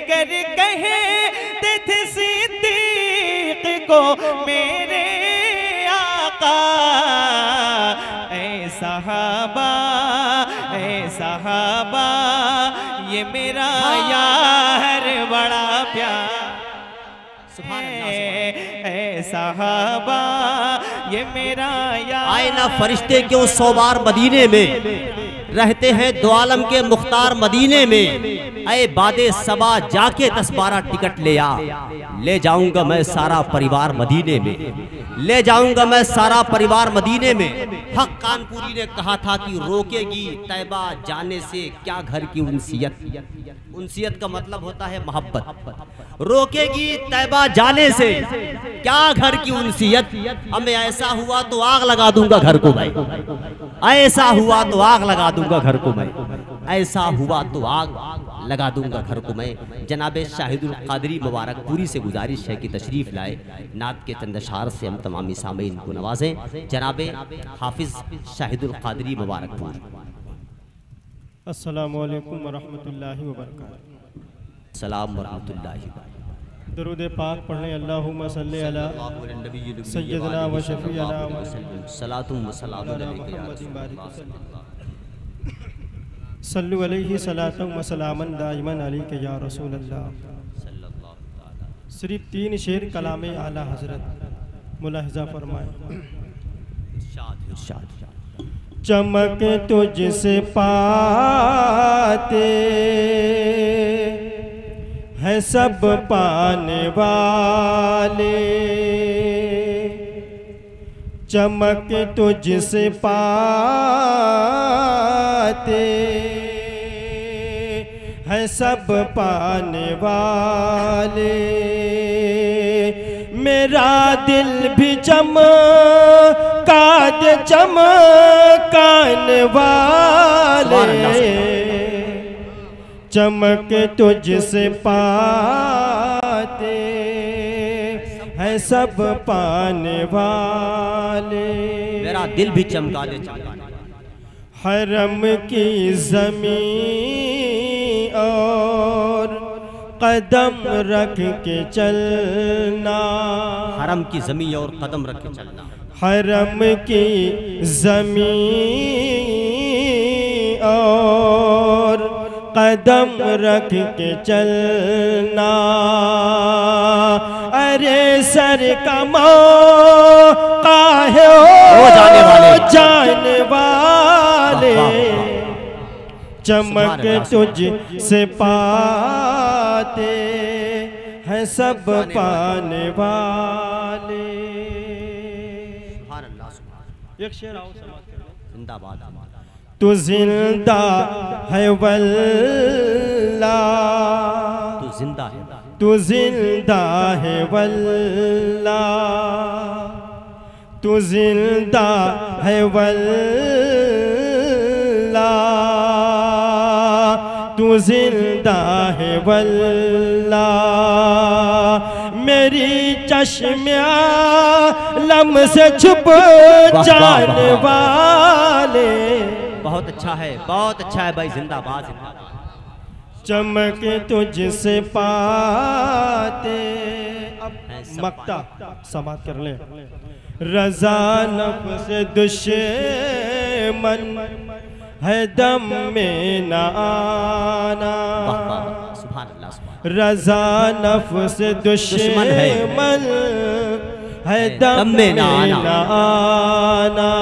कर कहे थे सिद्दीक को मेरे आका। ऐ सहाबा ये मेरा यार बड़ा प्यार। साहबा ये मेरा यार। आए ना फरिश्ते क्यों 100 बार मदीने में, रहते हैं दो आलम के मुख्तार मदीने में। ऐ बादे सबा जाके 10-12 टिकट ले आ, ले जाऊंगा मैं सारा परिवार मदीने में, ले जाऊंगा मैं सारा परिवार मदीने में। हक कानपुरी ने कहा था कि रोकेगी तैबा जाने से क्या घर की उनसियत। उनसियत का मतलब होता है मोहब्बत। रोकेगी तैबा जाने से क्या घर की उनसियत। हमें ऐसा हुआ तो आग लगा दूंगा घर को मैं, ऐसा हुआ तो आग लगा दूंगा घर को मैं, ऐसा हुआ तो आग लगा दूंगा घर को मैं। जनाब शाहिदुल कादरी मुबारकपुरी से गुजारिश है कि तशरीफ लाए, नात के चंद अशार से हम तमामी सामीन को नवाजें। जनाब हाफिज शाहिदुल कादरी मुबारकपुर। अस्सलामु अलैकुम वरहमतुल्लाहि वबरकातुहू। सलाम वरहमतुल्लाहि। दरूद पाक पढ़ने अल्लाहुम्मा सल्ली अला सय्यदना व शफीअना सलातुम व सलाम अलैका सल्लु अलैहि सलातम व सलामन दाइमन अलैका या रसूल अल्लाह। सिर्फ 3 शेर कलामे आला हजरत मुलाहिजा फरमाए। चमक तुझसे पाते है सब पाने वाले, चमक तुझसे पाते है सब पाने वाले। मेरा दिल भी चमका दे चमकाने वाले, चमक तुझसे पाते है सब पाने वाले। मेरा दिल भी चमका दे चमकाने। हरम की ज़मीं और कदम रख के चलना, हरम की ज़मीं और कदम रख के चलना। हरम की ज़मीं और कदम रख के चलना। अरे सर का मौका है ओ जाने वाले, चमक तुझ से पाते हैं सब पाने वाले। एक शेर आओ जिंदाबाद। तू जिंदा है वल्ला, तू जिंदा है, तू जिंदा है वल्ला, तू जिंदा है वल्ला, तू जिंदा है वल्ला। मेरी चश्मिया लम से छुप जाने वाले। बहुत अच्छा है, बहुत अच्छा है भाई, जिंदाबाद। चमक तुझसे पाते। अब मक्ता समात कर ले। रज़ा नफ्स दुश्मन है दम में न आना, रज़ा नफ्स दुश्मन है दम में न आना।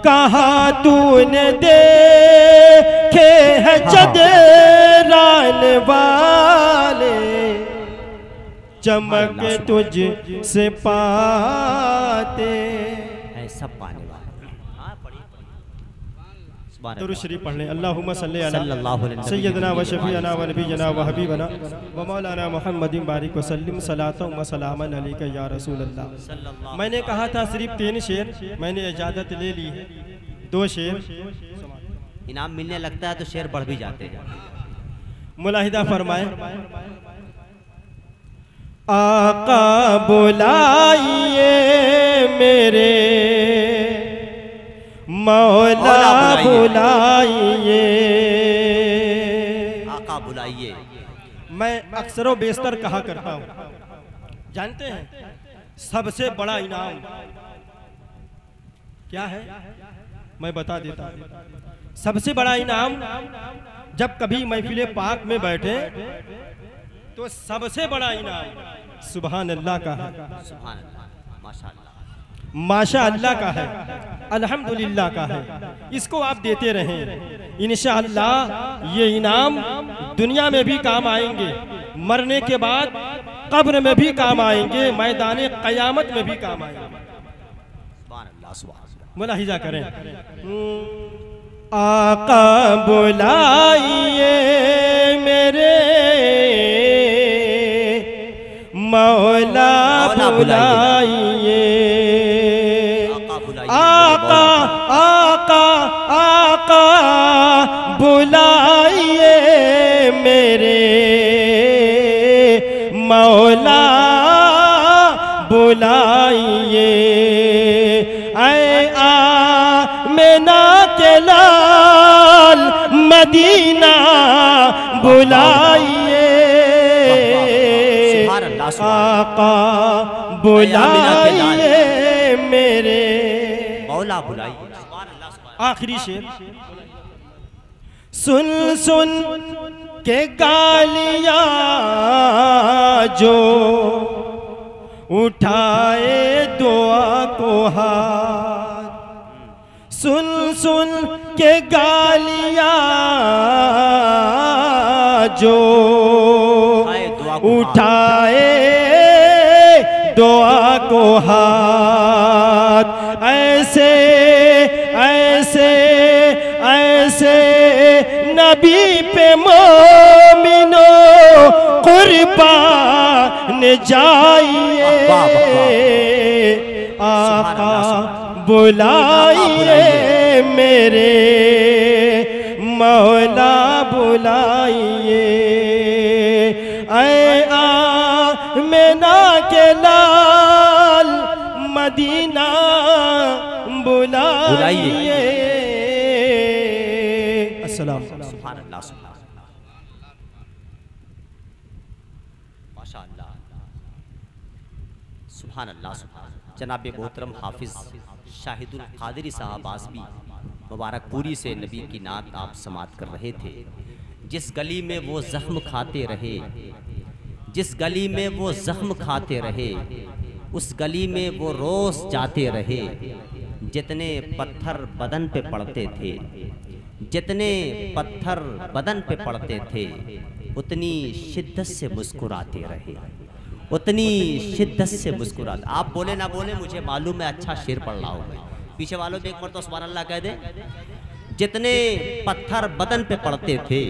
कहा तूने देखे है चदरान वाले, चमक तुझ से पाते है सब पाने वाले। दुरूद शरीफ पढ़ लें। अल्लाहुम्मा सल्ली अला सय्यदना व शफीअना व नबीना व हबीबना व मौलाना मुहम्मदिन बारिक व सल्लिम सलातम व सलामन अलैका या रसूल अल्लाह। मैंने कहा था सिर्फ 3 शेर, मैंने इजाज़त ले ली है। 2 शेर इनाम मिलने लगता है तो शेर बढ़ भी जाते हैं। मुलाहिदा फरमाए। आका बुलाइए मेरे मौला बुलाइए, बुलाइए। मैं अक्सरों बेशतर कहा करता हूँ, जानते हैं सबसे बड़ा इनाम क्या है? मैं बता देता हूँ। सबसे बड़ा इनाम, जब कभी महफिल पाक में बैठे तो सबसे बड़ा इनाम सुभान अल्लाह का है, सुभान अल्लाह, माशाअल्लाह, माशा अल्लाह का है, अल्हम्दुलिल्लाह का है। इसको आप देते रहें, इंशाअल्लाह ये इनाम दुनिया में भी काम आएंगे, मरने के बाद कब्र में भी काम आएंगे, मैदान क़यामत में भी काम आएंगे। सुभान अल्लाह, सुभान अल्लाह। मुलाहिजा करें। आका बुलाइए मेरे मौला बुलाइए, आका आका आका बुलाइए मेरे मौला बुलाइए, आमिना के लाल मदीना बुलाइए, आका बुलाइए मेरे मौला बुलाइए। आखिरी शेर, सुन सुन के गालियां जो उठाए दुआ को हाथ, सुन सुन के गालियां जो उठाए दुआ को हाथ, ऐसे ऐसे ऐसे नबी पे मोमिनो कुर्बान जाइए, आका बुलाइए मेरे मौला बुलाइए, आमिना के लाल मदीना बुलाइए। अस्सलाम। सुभान अल्लाह, माशाअल्लाह, सुभान अल्लाह। जनाब मोहतरम हाफिज शाहिदुल कादरी साहब आज़मी मुबारकपुरी से नबी की नात आप समात कर रहे थे। जिस गली में वो जख्म खाते रहे, जिस गली में वो जख्म खाते रहे, उस गली में वो रोज जाते रहे। जितने पत्थर बदन पे पड़ते थे, जितने पत्थर बदन पे पड़ते थे, उतनी शिद्दत से मुस्कुराते रहे, उतनी शिद्दत से मुस्कुराते। आप बोले ना बोले, मुझे मालूम है अच्छा शेर पढ़ रहा हूँ। पीछे वालों पे एक बार तो सुभान अल्लाह कह दे। जितने पत्थर बदन पे पड़ते थे,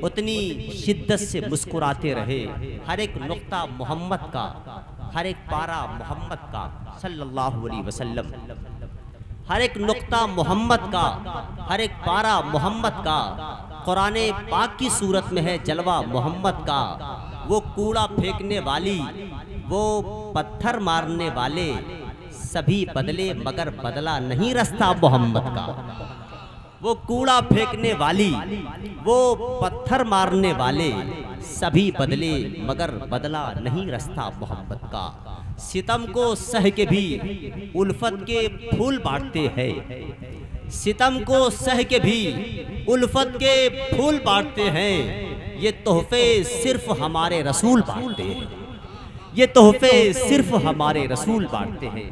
उतनी शिद्दत से मुस्कुराते रहे। हर एक नुक्ता मोहम्मद का, हर एक पारा मोहम्मद का सल्लल्लाहु अलैहि वसल्लम, हर एक नुक्ता मोहम्मद का, हर एक पारा मोहम्मद का। कुरान पाक की सूरत में है जलवा मोहम्मद का। वो कूड़ा फेंकने वाली, वो पत्थर मारने वाले सभी बदले, मगर बदला नहीं रास्ता मोहम्मद का। वो कूड़ा फेंकने वाली, वो पत्थर मारने वाले सभी बदले, मगर बदला नहीं रास्ता मोहम्मद का। सितम को सह के भी उल्फत के फूल बांटते हैं, सितम को सह के भी उल्फत के फूल बांटते हैं। ये तोहफे सिर्फ हमारे रसूल बांटते हैं, ये तोहफे सिर्फ हमारे रसूल बांटते हैं।